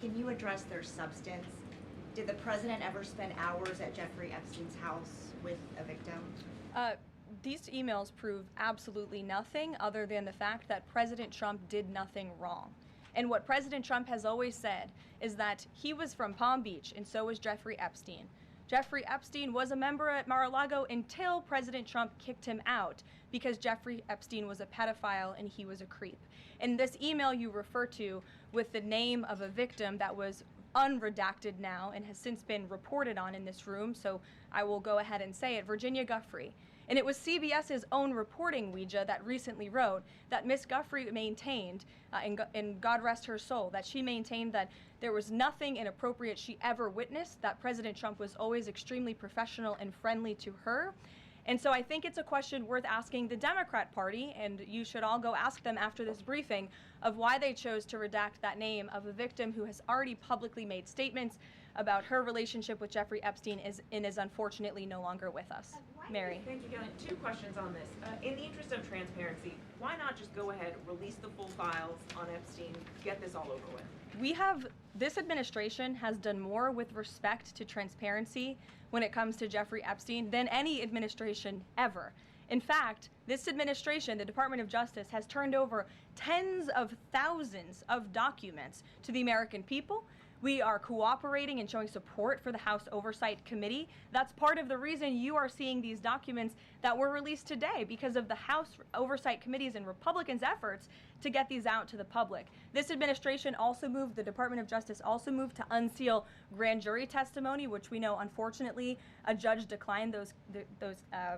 Can you address their substance? Did the president ever spend hours at Jeffrey Epstein's house with a victim? These emails prove absolutely nothing other than the fact that President Trump did nothing wrong. And what President Trump has always said is that he was from Palm Beach, and so was Jeffrey Epstein. Jeffrey Epstein was a member at Mar-a-Lago until President Trump kicked him out because Jeffrey Epstein was a pedophile and he was a creep. And this email you refer to with the name of a victim that was unredacted now and has since been reported on in this room, so I will go ahead and say it, Virginia Giuffre. And it was CBS's own reporting, Ouija, that recently wrote that Miss Giuffre maintained, and God rest her soul, that she maintained that there was nothing inappropriate she ever witnessed, that President Trump was always extremely professional and friendly to her. And so I think it's a question worth asking the Democrat Party, and you should all go ask them after this briefing, of why they chose to redact that name of a victim who has already publicly made statements about her relationship with Jeffrey Epstein and is unfortunately no longer with us. Mary. Thank you, Karoline. Two questions on this. In the interest of transparency, why not just go ahead, release the full files on Epstein, get this all over with? This administration has done more with respect to transparency when it comes to Jeffrey Epstein than any administration ever. In fact, this administration, the Department of Justice, has turned over tens of thousands of documents to the American people. We are cooperating and showing support for the House Oversight Committee. That's part of the reason you are seeing these documents that were released today, because of the House Oversight Committee's and Republicans' efforts to get these out to the public. This administration also moved, the Department of Justice also moved to unseal grand jury testimony, which we know, unfortunately, a judge declined those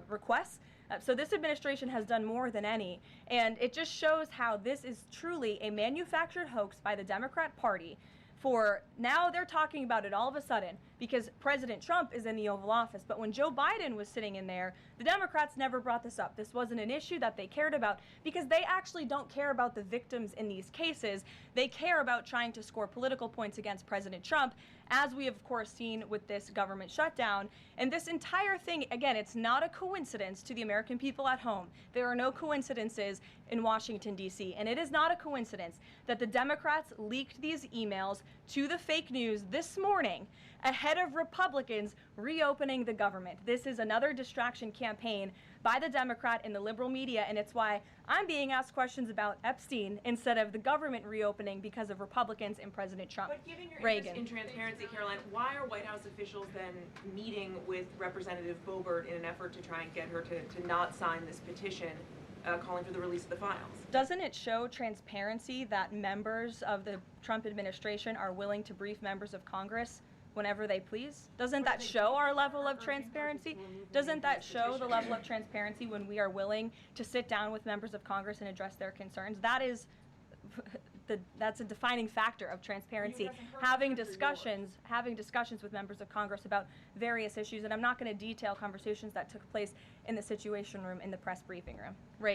requests. So this administration has done more than any, and it just shows how this is truly a manufactured hoax by the Democrat Party. For now, they're talking about it all of a sudden because President Trump is in the Oval Office. But when Joe Biden was sitting in there, the Democrats never brought this up. This wasn't an issue that they cared about because they actually don't care about the victims in these cases. They care about trying to score political points against President Trump, as we have, of course, seen with this government shutdown. And this entire thing, again, it's not a coincidence to the American people at home. There are no coincidences in Washington, D.C. And it is not a coincidence that the Democrats leaked these emails to the fake news this morning ahead of Republicans reopening the government. This is another distraction campaign by the Democrat and the liberal media, and it's why I'm being asked questions about Epstein instead of the government reopening because of Republicans and President Trump. But given your interest in transparency, Karoline, why are White House officials then meeting with Representative Boebert in an effort to try and get her to not sign this petition calling for the release of the files? Doesn't it show transparency that members of the Trump administration are willing to brief members of Congress whenever they please? Doesn't that show our level of transparency? Doesn't that show the level of transparency when we are willing to sit down with members of Congress and address their concerns? That's a defining factor of transparency, having discussions with members of Congress about various issues. And I'm not going to detail conversations that took place in the Situation Room in the press briefing room. Ray.